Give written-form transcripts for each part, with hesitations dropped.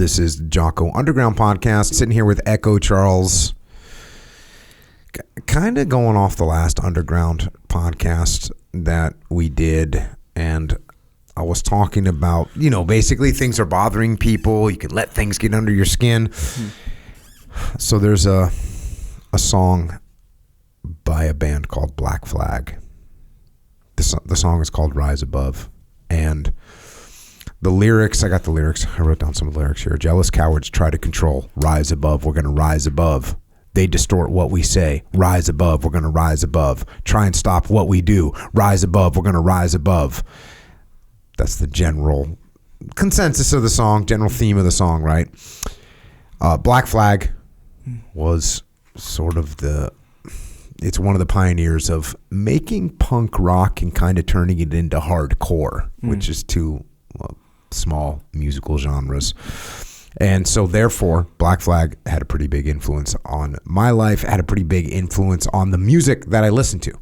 This is Jocko Undergroun podcast. Sitting here with Echo Charles. Kind of going off the last Underground podcast that we did. And I was talking about, basically things are bothering people. You can let things get under your skin. Mm-hmm. So there's a song by a band called Black Flag. The song is called Rise Above. And the lyrics, I got the lyrics. I wrote down some of the lyrics here. Jealous cowards try to control. Rise above. We're going to rise above. They distort what we say. Rise above. We're going to rise above. Try and stop what we do. Rise above. We're going to rise above. That's the general consensus of the song, general theme of the song, right? Black Flag was sort of it's one of the pioneers of making punk rock and kind of turning it into hardcore, which is two small musical genres. And so therefore, Black Flag had a pretty big influence on my life, had a pretty big influence on the music that I listened to.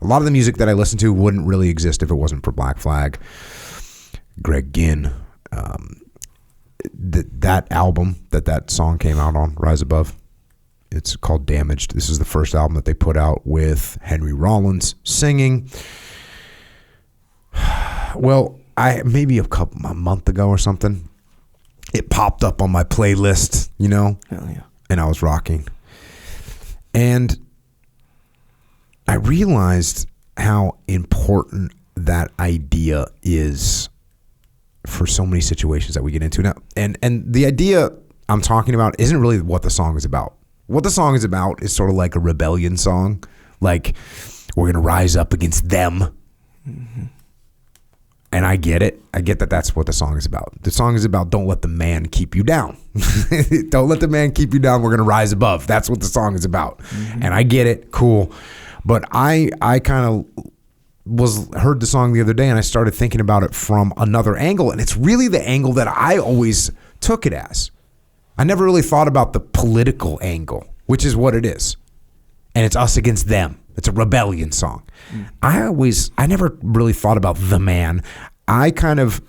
A lot of the music that I listened to wouldn't really exist if it wasn't for Black Flag. Greg Ginn, that album that song came out on, Rise Above, it's called Damaged. This is the first album that they put out with Henry Rollins singing. Well, maybe a month ago or something, it popped up on my playlist, Hell yeah. And I was rocking. And I realized how important that idea is for so many situations that we get into now. And the idea I'm talking about isn't really what the song is about. What the song is about is sort of like a rebellion song. Like, we're going to rise up against them. Mm-hmm. And I get it. I get that that's what the song is about. The song is about don't let the man keep you down. Don't let the man keep you down. We're going to rise above. That's what the song is about. Mm-hmm. And I get it. Cool. But I kind of heard the song the other day and I started thinking about it from another angle. And it's really the angle that I always took it as. I never really thought about the political angle, which is what it is. And it's us against them. It's a rebellion song. I never really thought about the man. I kind of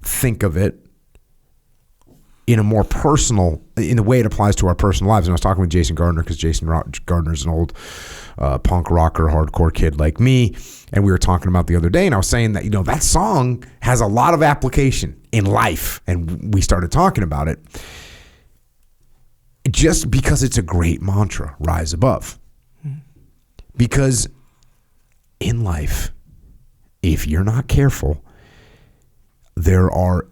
think of it in a more personal, in the way it applies to our personal lives. And I was talking with Jason Gardner because Jason Gardner's an old punk rocker, hardcore kid like me. And we were talking about the other day and I was saying that, that song has a lot of application in life. And we started talking about it just because it's a great mantra, rise above. Because in life, if you're not careful, there are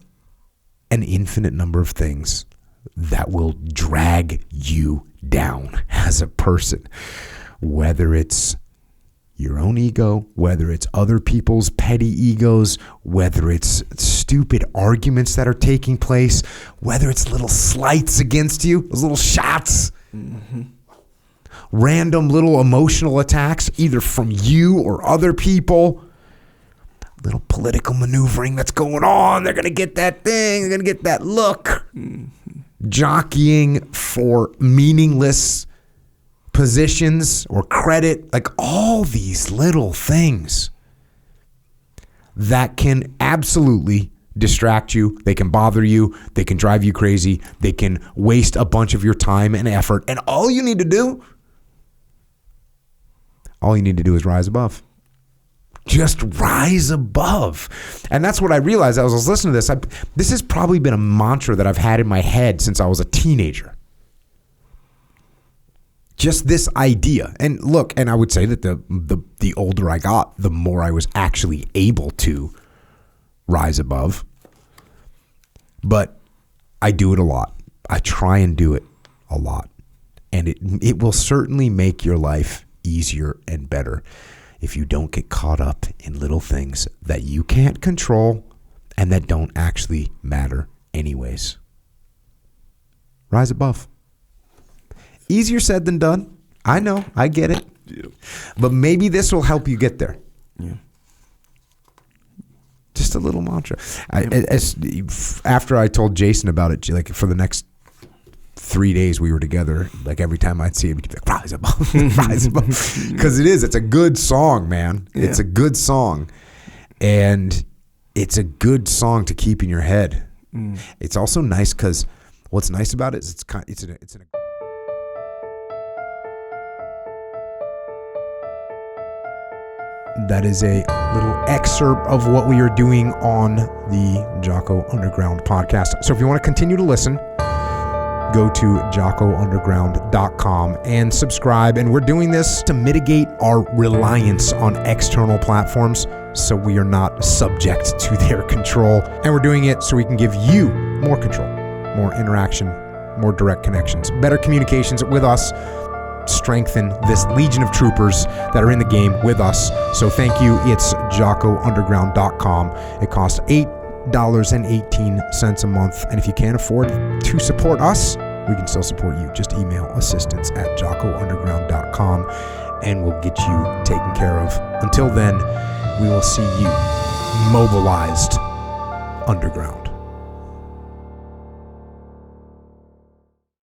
an infinite number of things that will drag you down as a person. Whether it's your own ego, whether it's other people's petty egos, whether it's stupid arguments that are taking place, whether it's little slights against you, those little shots. Mm-hmm. Random little emotional attacks, either from you or other people. Little political maneuvering that's going on. They're going to get that thing. They're going to get that look. Mm-hmm. Jockeying for meaningless positions or credit. Like all these little things that can absolutely distract you. They can bother you. They can drive you crazy. They can waste a bunch of your time and effort. And all you need to do is rise above. Just rise above. And that's what I realized as I was listening to this. This has probably been a mantra that I've had in my head since I was a teenager. Just this idea. And look, and I would say that the older I got, the more I was actually able to rise above. But I do it a lot. I try and do it a lot. And it will certainly make your life easier and better if you don't get caught up in little things that you can't control and that don't actually matter anyways. Rise above. Easier said than done. I know. I get it. Yeah. But maybe this will help you get there. Yeah. Just a little mantra. After I told Jason about it, like for the next 3 days we were together, like every time I'd see him, he'd be like, rise above, rise above. Because it's a good song, man. Yeah. It's a good song. And it's a good song to keep in your head. It's also nice because what's nice about it is that is a little excerpt of what we are doing on the Jocko Underground podcast. So if you want to continue to listen, go to jockounderground.com and subscribe. And we're doing this to mitigate our reliance on external platforms so we are not subject to their control. And we're doing it so we can give you more control, more interaction, more direct connections, better communications with us, strengthen this legion of troopers that are in the game with us. So thank you. It's jockounderground.com. It costs $8.18 a month. And if you can't afford to support us, we can still support you. Just email assistance@jockounderground.com and we'll get you taken care of. Until then, we will see you mobilized underground.